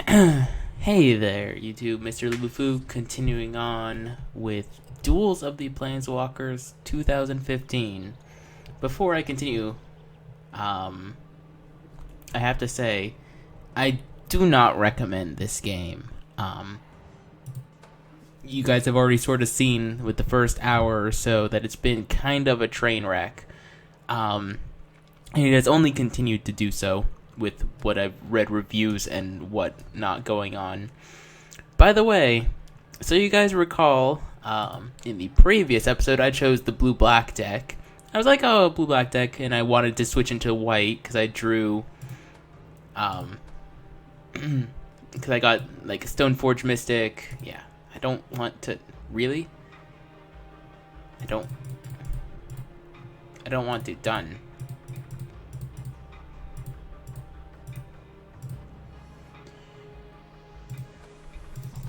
Hey there, YouTube. Mr.Lubufu continuing on with Duels of the Planeswalkers 2015. Before I continue, I have to say, I do not recommend this game. You guys have already sort of seen with the first hour or so that it's been kind of a train wreck. And it has only continued to do so with what I've read reviews and what not going on. By the way, so you guys recall, in the previous episode, I chose the blue-black deck. I was like, oh, blue-black deck, and I wanted to switch into white because I drew, because I got, like, a Stoneforge Mystic. Yeah, I don't want to, really? I don't want to, done.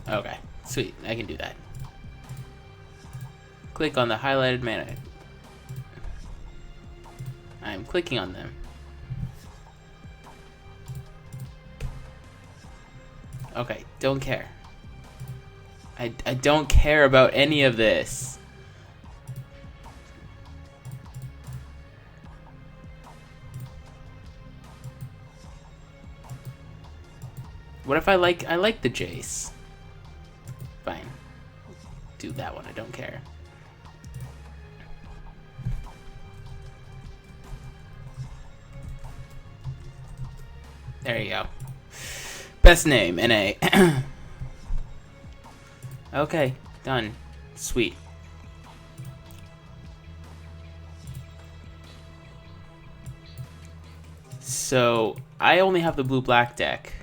Okay, sweet, I can do that. Click on the highlighted mana. I'm clicking on them. Okay, don't care. I don't care about any of this. What if I like the Jace? Fine. Do that one, I don't care. There you go. Best name, NA. Okay, done. Sweet. So, I only have the blue-black deck.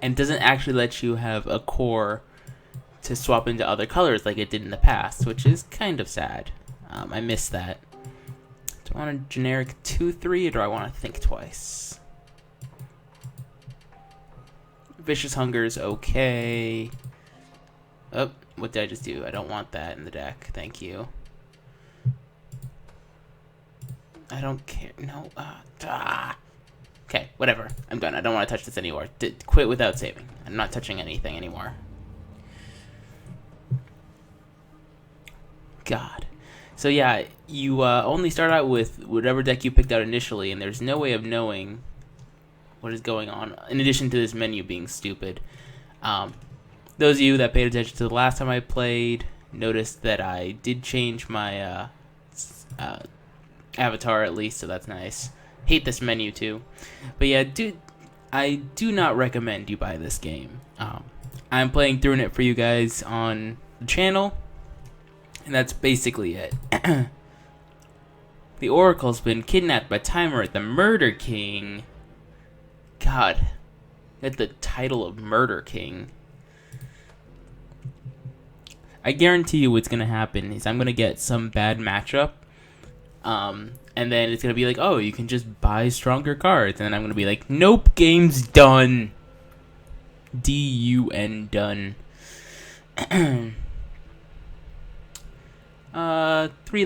And doesn't actually let you have a core to swap into other colors like it did in the past, which is kind of sad. I miss that. Do I want a generic 2/3 or do I want to think twice? Vicious Hunger's okay. Oh, what did I just do? I don't want that in the deck. Thank you. I don't care. No. Okay, whatever. I'm done. I don't want to touch this anymore. Quit without saving. I'm not touching anything anymore. God. So yeah, you only start out with whatever deck you picked out initially, and there's no way of knowing what is going on, in addition to this menu being stupid. Those of you that paid attention to the last time I played noticed that I did change my avatar at least, so that's nice. Hate this menu too, but yeah, I do not recommend you buy this game. I'm playing through it for you guys on the channel, and that's basically it. The Oracle's been kidnapped by Timer, the Murder King. God, get the title of Murder King. I guarantee you what's gonna happen is I'm gonna get some bad matchup. And then it's going to be like, oh, you can just buy stronger cards. And then I'm going to be like, nope, game's done. D-U-N, done. 3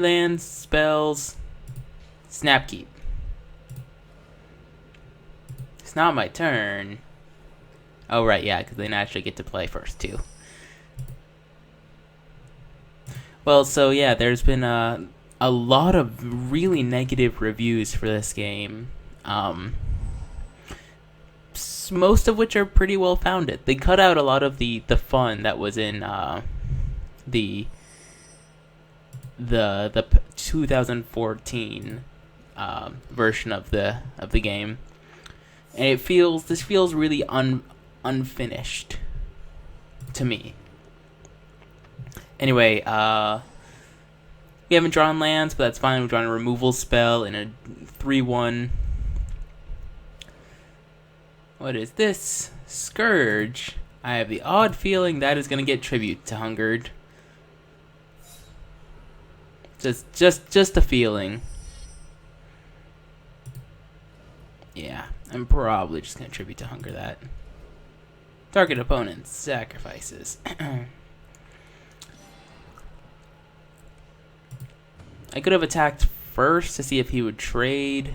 lands, spells, Snapkeep. It's not my turn. Oh, right, yeah, because they naturally get to play first, too. Well, so, yeah, there's been a lot of really negative reviews for this game, most of which are pretty well founded. They cut out a lot of the fun that was in the 2014 version of the game, and this feels really unfinished to me. Anyway, we haven't drawn lands, but that's fine. We've drawn a removal spell in a 3/1. What is this? Scourge. I have the odd feeling that is going to get tribute to Hungered. Just a feeling. Yeah, I'm probably just going to tribute to Hunger that. Target opponent sacrifices. I could have attacked first to see if he would trade.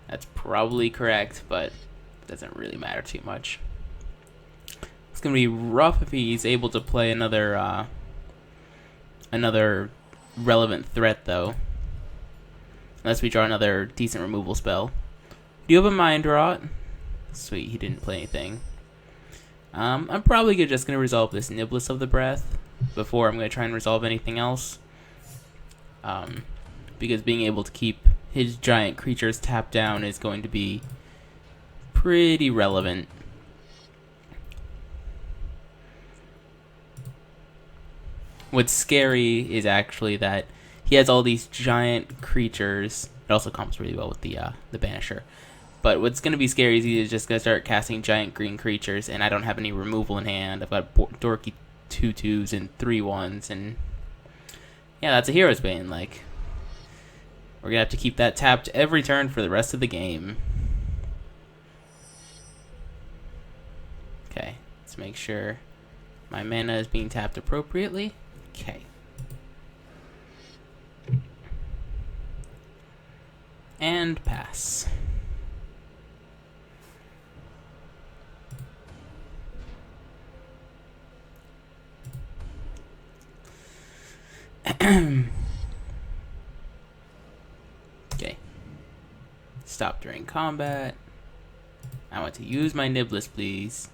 That's probably correct, but doesn't really matter too much. It's gonna be rough if he's able to play another relevant threat, though. Unless we draw another decent removal spell. Do you have a mind rot? Sweet, he didn't play anything. I'm probably just gonna resolve this Niblis of the Breath before I'm gonna try and resolve anything else. Because being able to keep his giant creatures tapped down is going to be pretty relevant. What's scary is actually that he has all these giant creatures. It also comes really well with the Banisher. But what's going to be scary is he's just going to start casting giant green creatures, and I don't have any removal in hand. I've got dorky 2/2s and 3/1s, and yeah, that's a Hero's Bane. Like, we're going to have to keep that tapped every turn for the rest of the game. Okay, let's make sure my mana is being tapped appropriately. Okay. And pass. Okay. Stop during combat. I want to use my Niblis, please.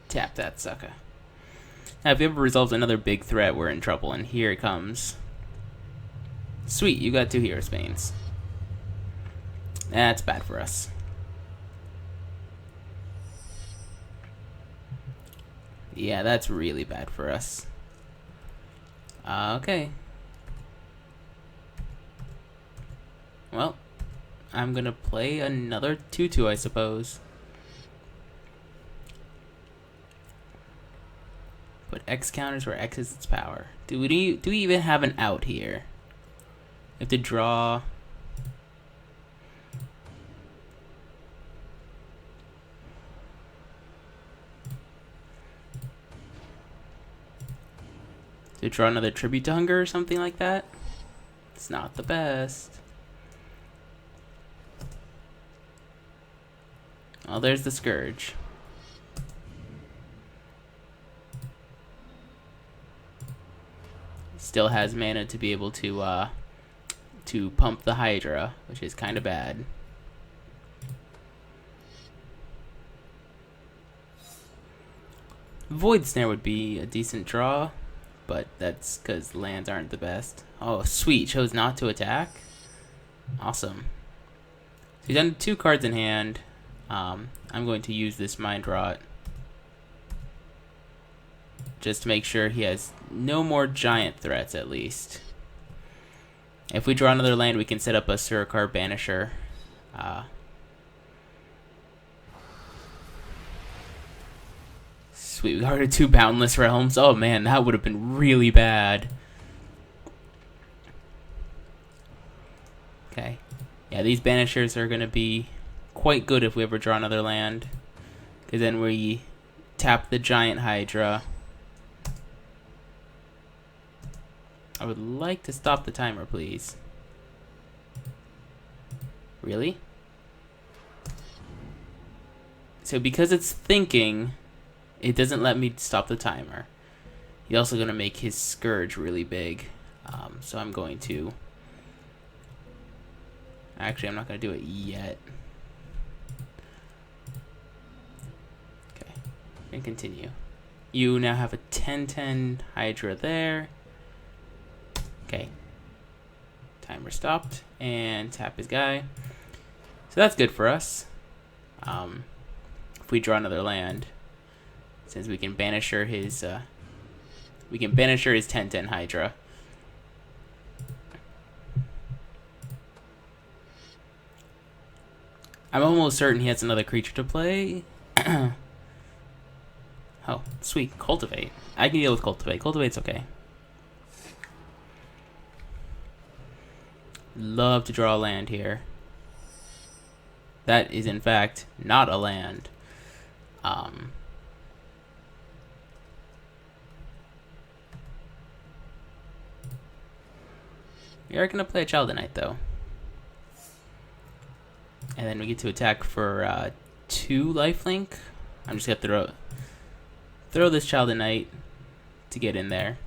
Tap that sucker. Now, if he ever resolves another big threat, we're in trouble, and here it comes. Sweet, you got 2 Hero's Banes. That's bad for us. Yeah, that's really bad for us. Okay. Well, I'm gonna play another 2/2, I suppose. Put X counters where X is its power. Do we even have an out here? We have to draw. To draw another Tribute to Hunger or something like that? It's not the best. Oh, there's the Scourge. Still has mana to be able to pump the Hydra, which is kind of bad. Void Snare would be a decent draw, but that's because lands aren't the best. Oh, sweet. Chose not to attack. Awesome. So he's done 2 cards in hand. I'm going to use this Mind Rot just to make sure he has no more giant threats, at least. If we draw another land, we can set up a Surikar Banisher. Sweet, we already 2 Boundless Realms. Oh man, that would have been really bad. Okay. Yeah, these Banishers are going to be quite good if we ever draw another land. Because then we tap the giant Hydra. I would like to stop the timer, please. Really? So because it's thinking, it doesn't let me stop the timer. He's also going to make his Scourge really big. So I'm going to... Actually, I'm not going to do it yet. Okay. And continue. You now have a 10/10 Hydra there. Okay. Timer stopped. And tap his guy. So that's good for us. If we draw another land, since we can banisher his 10/10 Hydra. I'm almost certain he has another creature to play. Oh, sweet. Cultivate. I can deal with Cultivate. Cultivate's okay. Love to draw a land here. That is, in fact, not a land. We are going to play a Child of Night, though. And then we get to attack for 2 lifelink. I'm just going to throw this Child of Night to get in there.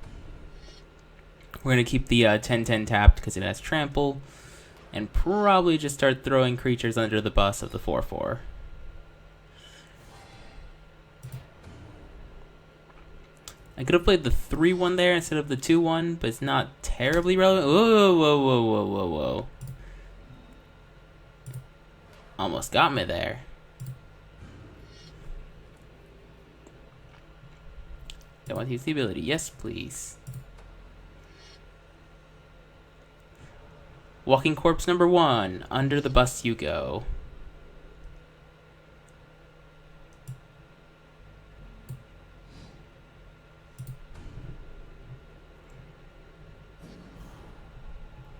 We're going to keep the 10/10 tapped because it has trample. And probably just start throwing creatures under the bus of the 4/4. I could have played the 3/1 there instead of the 2/1, but it's not terribly relevant. Whoa, whoa, whoa, whoa, whoa, whoa. Almost got me there. I want to use the ability. Yes, please. Walking Corpse number 1. Under the bus you go.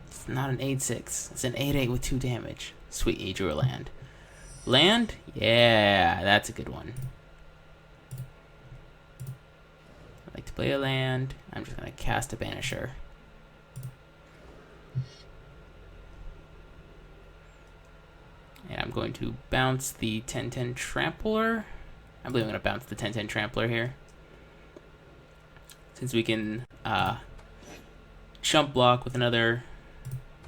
It's not an 8/6. It's an 8/8 with 2 damage. Sweet, he drew a land. Land? Yeah, that's a good one. I like to play a land. I'm just going to cast a Banisher. And I'm going to bounce the 10/10 Trampler. I believe I'm going to bounce the 10/10 Trampler here. Since we can chump block with another...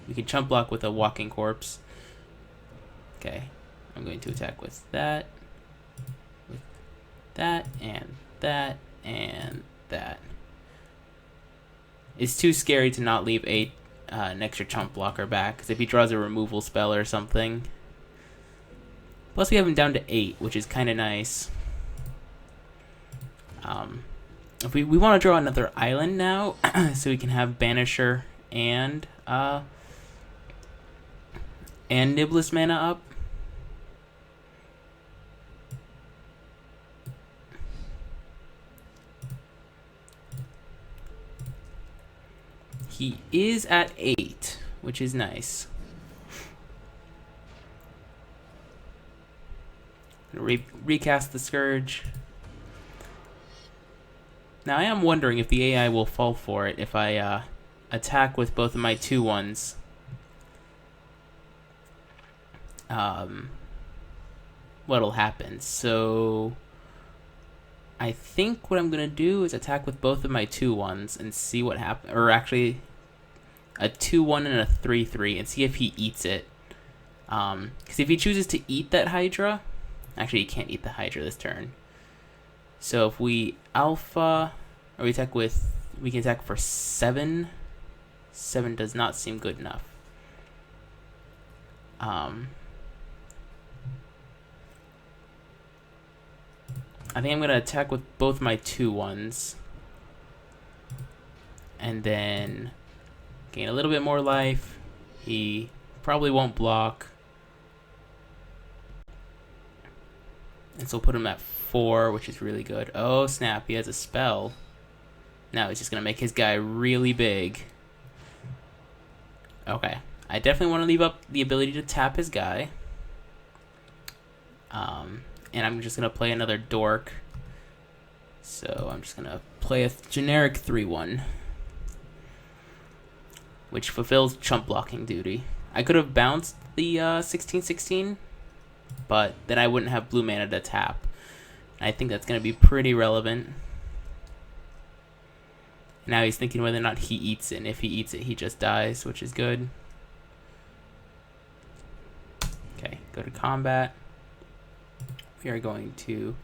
We can chump block with a Walking Corpse. Okay. I'm going to attack with that, and that, and that. It's too scary to not leave an extra chump blocker back, because if he draws a removal spell or something... Plus we have him down to 8, which is kind of nice. If we want to draw another island now, so we can have Banisher and Niblis mana up. He is at 8, which is nice. Recast the Scourge. Now I am wondering if the AI will fall for it if I attack with both of my 2/1s. What'll happen? So I think what I'm gonna do is attack with both of my 2/1s and see what happens. Or actually, a 2/1 and a 3/3 and see if he eats it. Because if he chooses to eat that Hydra, actually he can't eat the Hydra this turn. So if we alpha, or we can attack for 7. 7 does not seem good enough. I think I'm going to attack with both my 2/1s. And then gain a little bit more life. He probably won't block. And so we'll put him at 4, which is really good. Oh, snap. He has a spell. Now he's just going to make his guy really big. Okay. I definitely want to leave up the ability to tap his guy. And I'm just going to play another Dork. So I'm just going to play a generic 3/1. Which fulfills chump blocking duty. I could have bounced the 16/16. But then I wouldn't have blue mana to tap. I think that's going to be pretty relevant. Now he's thinking whether or not he eats it. And if he eats it, he just dies, which is good. Okay, go to combat. We are going to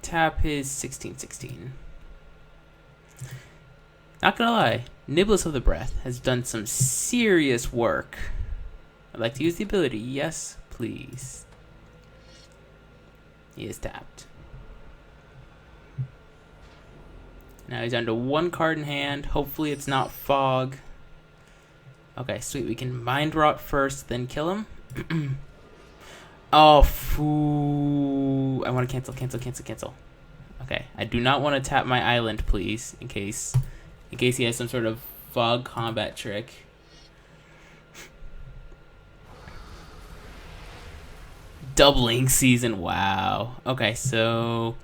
tap his 16/16. Not gonna lie, Niblis of the Breath has done some serious work. I'd like to use the ability. Yes, please. He is tapped. Now he's down to 1 card in hand. Hopefully it's not Fog. Okay, sweet. We can Mind Rot first, then kill him. Oh, foo. I want to cancel. Okay, I do not want to tap my island, please, in case he has some sort of Fog combat trick. Doubling season, wow. Okay, so